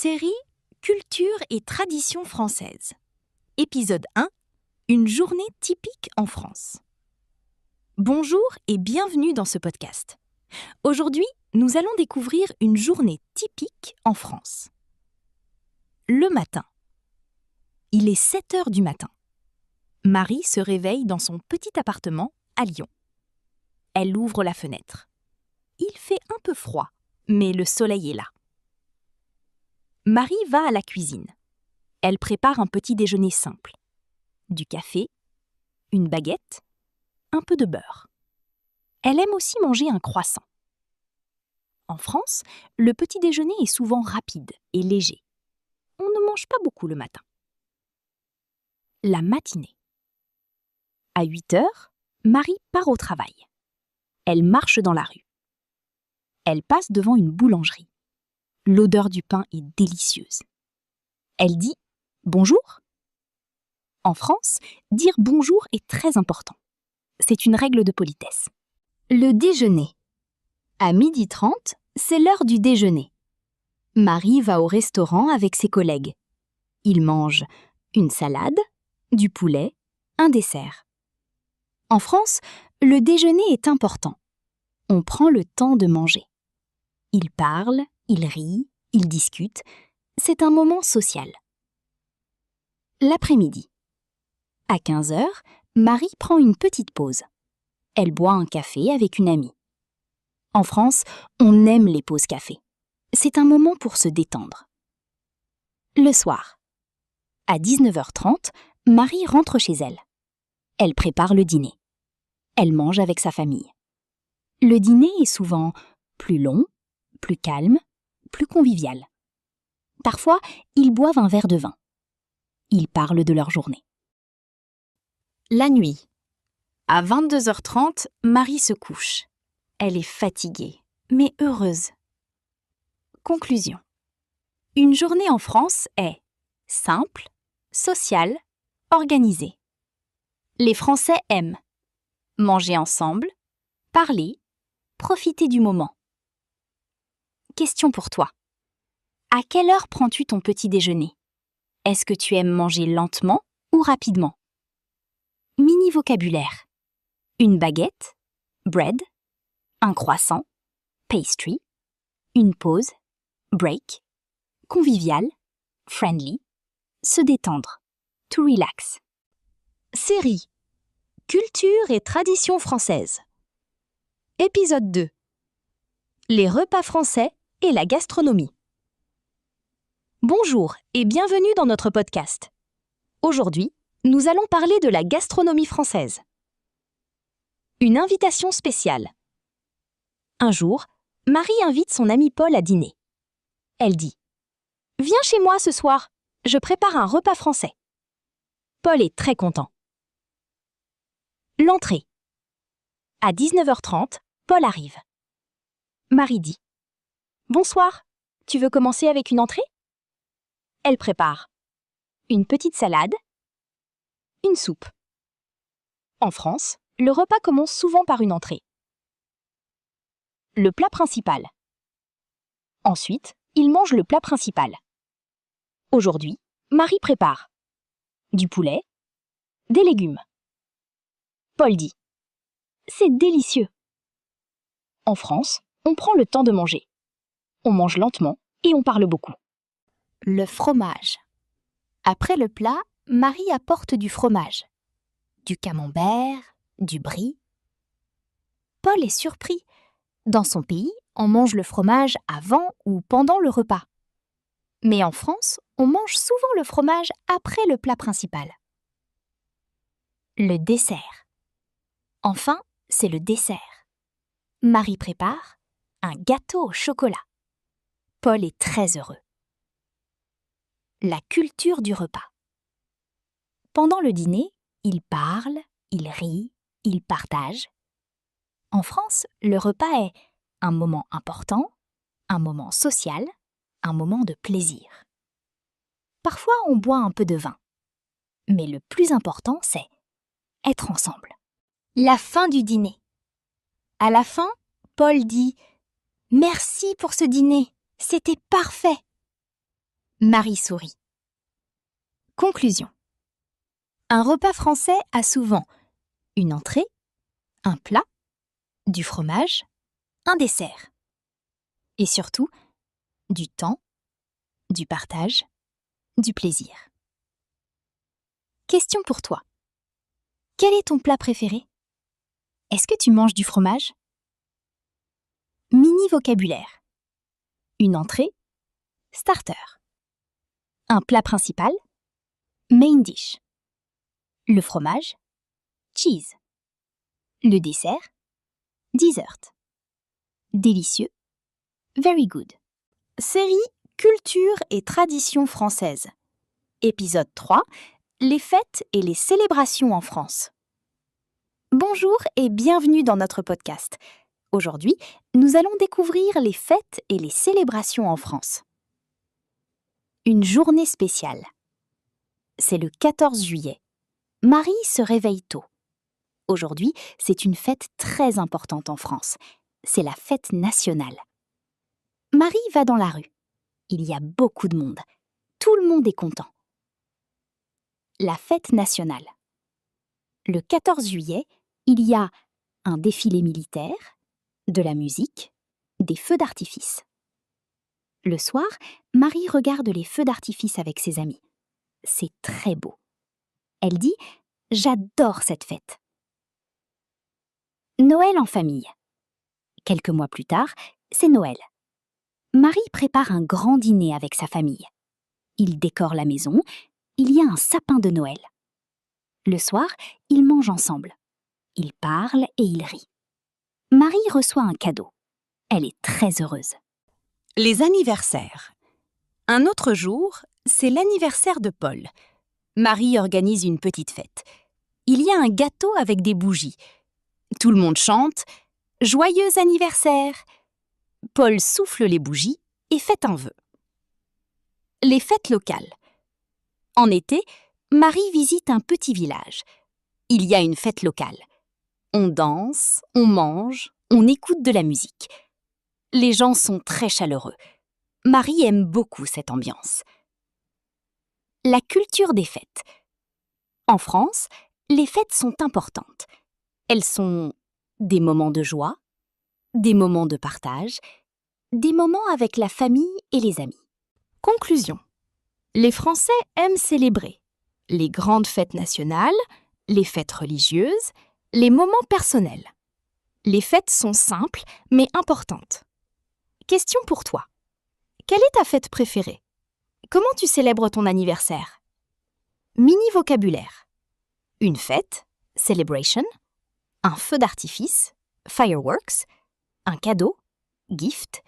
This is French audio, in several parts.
Série Culture et tradition française. Épisode 1. Une journée typique en France. Bonjour et bienvenue dans ce podcast. Aujourd'hui, nous allons découvrir une journée typique en France. Le matin. Il est 7 heures du matin. Marie se réveille dans son petit appartement à Lyon. Elle ouvre la fenêtre. Il fait un peu froid, mais le soleil est là. Marie va à la cuisine. Elle prépare un petit déjeuner simple. Du café, une baguette, un peu de beurre. Elle aime aussi manger un croissant. En France, le petit déjeuner est souvent rapide et léger. On ne mange pas beaucoup le matin. La matinée. À 8 heures, Marie part au travail. Elle marche dans la rue. Elle passe devant une boulangerie. L'odeur du pain est délicieuse. Elle dit « Bonjour ». En France, dire « bonjour » est très important. C'est une règle de politesse. Le déjeuner. À 12h30, c'est l'heure du déjeuner. Marie va au restaurant avec ses collègues. Ils mangent une salade, du poulet, un dessert. En France, le déjeuner est important. On prend le temps de manger. Ils parlent, ils rient, ils discutent. C'est un moment social. L'après-midi. À 15h, Marie prend une petite pause. Elle boit un café avec une amie. En France, on aime les pauses café. C'est un moment pour se détendre. Le soir. À 19h30, Marie rentre chez elle. Elle prépare le dîner. Elle mange avec sa famille. Le dîner est souvent plus long, plus calme, plus convivial. Parfois, ils boivent un verre de vin. Ils parlent de leur journée. La nuit. À 22h30, Marie se couche. Elle est fatiguée, mais heureuse. Conclusion. Une journée en France est simple, sociale, organisée. Les Français aiment manger ensemble, parler, profiter du moment. Question pour toi. À quelle heure prends-tu ton petit déjeuner? Est-ce que tu aimes manger lentement ou rapidement? Mini vocabulaire. Une baguette, bread, un croissant, pastry, une pause, break, convivial, friendly, se détendre, to relax. Série Culture et tradition française. Épisode 2. Les repas français et la gastronomie. Bonjour et bienvenue dans notre podcast. Aujourd'hui, nous allons parler de la gastronomie française. Une invitation spéciale. Un jour, Marie invite son ami Paul à dîner. Elle dit « Viens chez moi ce soir, je prépare un repas français. » Paul est très content. L'entrée. À 19h30, Paul arrive. Marie dit « Bonsoir, tu veux commencer avec une entrée ?» Elle prépare une petite salade, une soupe. En France, le repas commence souvent par une entrée. Le plat principal. Ensuite, il mange le plat principal. Aujourd'hui, Marie prépare du poulet, des légumes. Paul dit « C'est délicieux !» En France, on prend le temps de manger. On mange lentement et on parle beaucoup. Le fromage. Après le plat, Marie apporte du fromage. Du camembert, du brie. Paul est surpris. Dans son pays, on mange le fromage avant ou pendant le repas. Mais en France, on mange souvent le fromage après le plat principal. Le dessert. Enfin, c'est le dessert. Marie prépare un gâteau au chocolat. Paul est très heureux. La culture du repas. Pendant le dîner, ils parlent, ils rient, ils partagent. En France, le repas est un moment important, un moment social, un moment de plaisir. Parfois, on boit un peu de vin. Mais le plus important, c'est être ensemble. La fin du dîner. À la fin, Paul dit « Merci pour ce dîner, c'était parfait !» Marie sourit. Conclusion. Un repas français a souvent une entrée, un plat, du fromage, un dessert. Et surtout, du temps, du partage, du plaisir. Question pour toi. Quel est ton plat préféré? Est-ce que tu manges du fromage? Mini vocabulaire. Une entrée, starter. Un plat principal, main dish. Le fromage, cheese. Le dessert, dessert. Délicieux, very good. Série Culture et tradition française. Épisode 3, les fêtes et les célébrations en France. Bonjour et bienvenue dans notre podcast. Aujourd'hui, nous allons découvrir les fêtes et les célébrations en France. Une journée spéciale. C'est le 14 juillet. Marie se réveille tôt. Aujourd'hui, c'est une fête très importante en France. C'est la fête nationale. Marie va dans la rue. Il y a beaucoup de monde. Tout le monde est content. La fête nationale. Le 14 juillet, il y a un défilé militaire, de la musique, des feux d'artifice. Le soir, Marie regarde les feux d'artifice avec ses amis. C'est très beau. Elle dit « J'adore cette fête ». Noël en famille. Quelques mois plus tard, c'est Noël. Marie prépare un grand dîner avec sa famille. Ils décorent la maison, il y a un sapin de Noël. Le soir, ils mangent ensemble. Ils parlent et ils rient. Marie reçoit un cadeau. Elle est très heureuse. Les anniversaires. Un autre jour, c'est l'anniversaire de Paul. Marie organise une petite fête. Il y a un gâteau avec des bougies. Tout le monde chante « Joyeux anniversaire !» Paul souffle les bougies et fait un vœu. Les fêtes locales. En été, Marie visite un petit village. Il y a une fête locale. On danse, on mange, on écoute de la musique. Les gens sont très chaleureux. Marie aime beaucoup cette ambiance. La culture des fêtes. En France, les fêtes sont importantes. Elles sont des moments de joie, des moments de partage, des moments avec la famille et les amis. Conclusion. Les Français aiment célébrer les grandes fêtes nationales, les fêtes religieuses, les moments personnels. Les fêtes sont simples mais importantes. Question pour toi. Quelle est ta fête préférée? Comment tu célèbres ton anniversaire? Mini vocabulaire. Une fête, celebration. Un feu d'artifice, fireworks. Un cadeau, gift.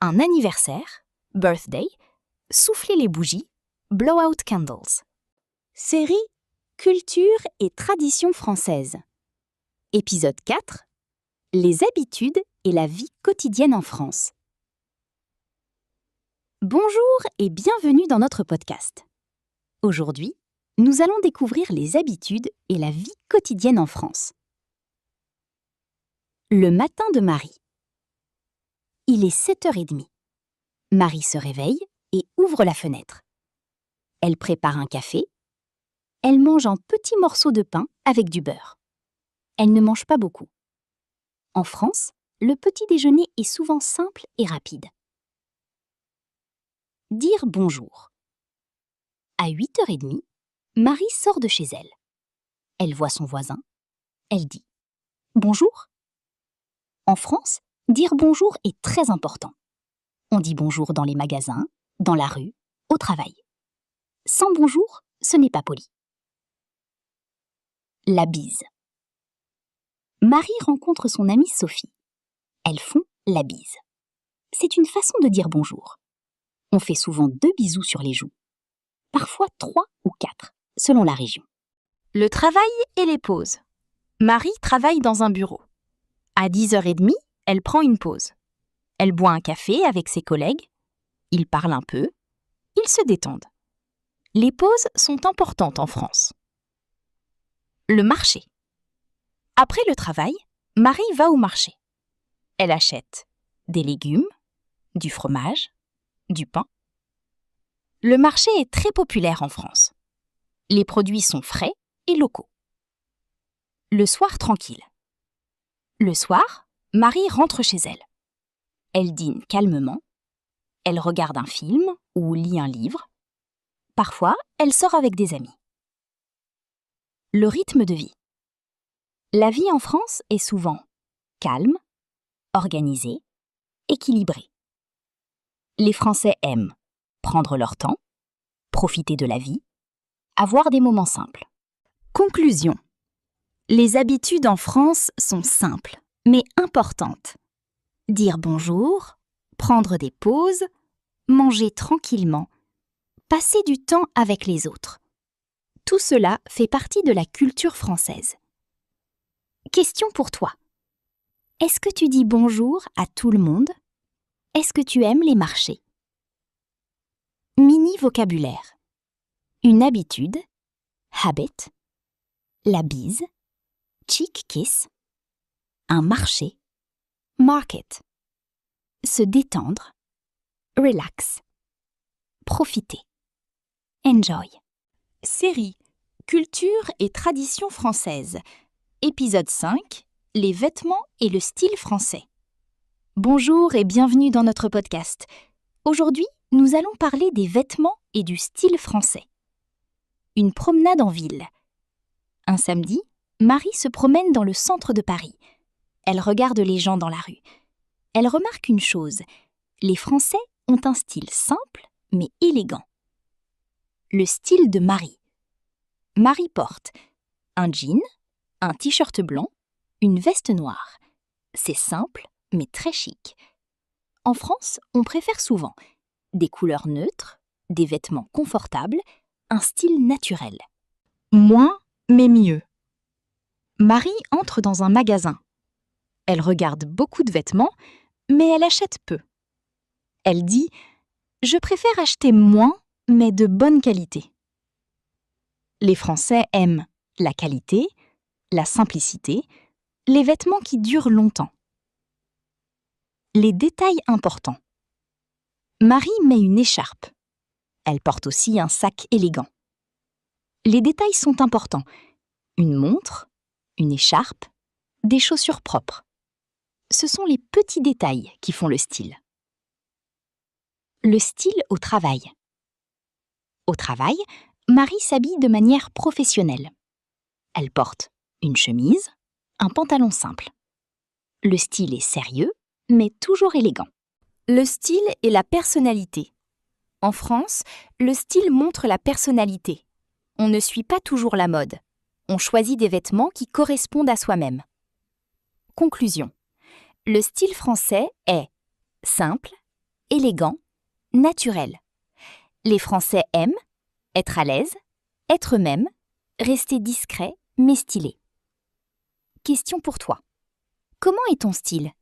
Un anniversaire, birthday. Souffler les bougies, blow out candles. Série Culture et tradition française. Épisode 4. Les habitudes et la vie quotidienne en France. Bonjour et bienvenue dans notre podcast. Aujourd'hui, nous allons découvrir les habitudes et la vie quotidienne en France. Le matin de Marie. Il est 7h30. Marie se réveille et ouvre la fenêtre. Elle prépare un café. Elle mange un petit morceau de pain avec du beurre. Elle ne mange pas beaucoup. En France, le petit déjeuner est souvent simple et rapide. Dire bonjour. À 8h30, Marie sort de chez elle. Elle voit son voisin. Elle dit « Bonjour ». En France, dire bonjour est très important. On dit bonjour dans les magasins, dans la rue, au travail. Sans bonjour, ce n'est pas poli. La bise. Marie rencontre son amie Sophie. Elles font la bise. C'est une façon de dire bonjour. On fait souvent 2 bisous sur les joues. Parfois 3 ou 4, selon la région. Le travail et les pauses. Marie travaille dans un bureau. À 10h30, elle prend une pause. Elle boit un café avec ses collègues. Ils parlent un peu. Ils se détendent. Les pauses sont importantes en France. Le marché. Après le travail, Marie va au marché. Elle achète des légumes, du fromage, du pain. Le marché est très populaire en France. Les produits sont frais et locaux. Le soir tranquille. Le soir, Marie rentre chez elle. Elle dîne calmement. Elle regarde un film ou lit un livre. Parfois, elle sort avec des amis. Le rythme de vie. La vie en France est souvent calme, organisée, équilibrée. Les Français aiment prendre leur temps, profiter de la vie, avoir des moments simples. Conclusion. Les habitudes en France sont simples, mais importantes. Dire bonjour, prendre des pauses, manger tranquillement, passer du temps avec les autres. Tout cela fait partie de la culture française. Question pour toi. Est-ce que tu dis bonjour à tout le monde? Est-ce que tu aimes les marchés? Mini vocabulaire. Une habitude, habit, la bise, cheek kiss, un marché, market, se détendre, relax, profiter, enjoy. Série Culture et tradition française. Épisode 5. Les vêtements et le style français. Bonjour et bienvenue dans notre podcast. Aujourd'hui, nous allons parler des vêtements et du style français. Une promenade en ville. Un samedi, Marie se promène dans le centre de Paris. Elle regarde les gens dans la rue. Elle remarque une chose. Les Français ont un style simple mais élégant. Le style de Marie. Marie porte un jean, un t-shirt blanc, une veste noire. C'est simple mais très chic. En France, on préfère souvent des couleurs neutres, des vêtements confortables, un style naturel. Moins mais mieux. Marie entre dans un magasin. Elle regarde beaucoup de vêtements, mais elle achète peu. Elle dit « Je préfère acheter moins, mais de bonne qualité ». Les Français aiment la qualité, la simplicité, les vêtements qui durent longtemps. Les détails importants. Marie met une écharpe. Elle porte aussi un sac élégant. Les détails sont importants. Une montre, une écharpe, des chaussures propres. Ce sont les petits détails qui font le style. Le style au travail. Au travail, Marie s'habille de manière professionnelle. Elle porte une chemise, un pantalon simple. Le style est sérieux, mais toujours élégant. Le style et la personnalité. En France, le style montre la personnalité. On ne suit pas toujours la mode. On choisit des vêtements qui correspondent à soi-même. Conclusion. Le style français est simple, élégant, naturel. Les Français aiment être à l'aise, être eux-mêmes, rester discret mais stylé. Question pour toi. Comment est ton style?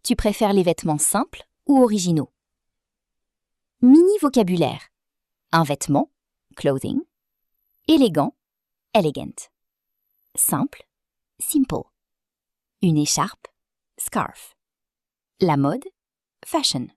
Tu préfères les vêtements simples ou originaux? Mini vocabulaire. Un vêtement, clothing. Élégant, elegant. Simple, simple. Une écharpe, scarf. La mode, fashion.